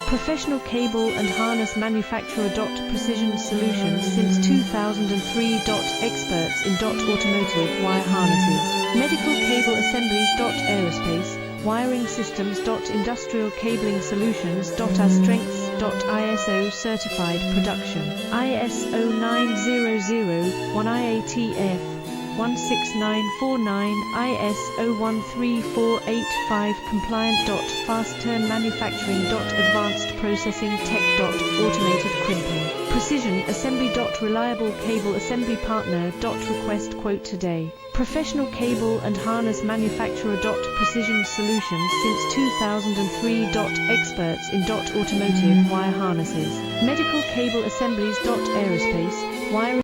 Professional cable and harness manufacturer. Precision Solutions since 2003. Experts in automotive wire harnesses. Medical cable assemblies. Aerospace wiring systems. Industrial cabling solutions. Our strengths. ISO certified production. ISO 9001 IATF 16949 ISO 13485 compliant. Fast turn manufacturing. Advanced processing tech. Automated crimping. Precision assembly. Reliable cable assembly partner. Request quote today. Professional cable and harness manufacturer. Precision Solutions since 2003. Experts in automotive wire harnesses. Medical cable assemblies. Aerospace wiring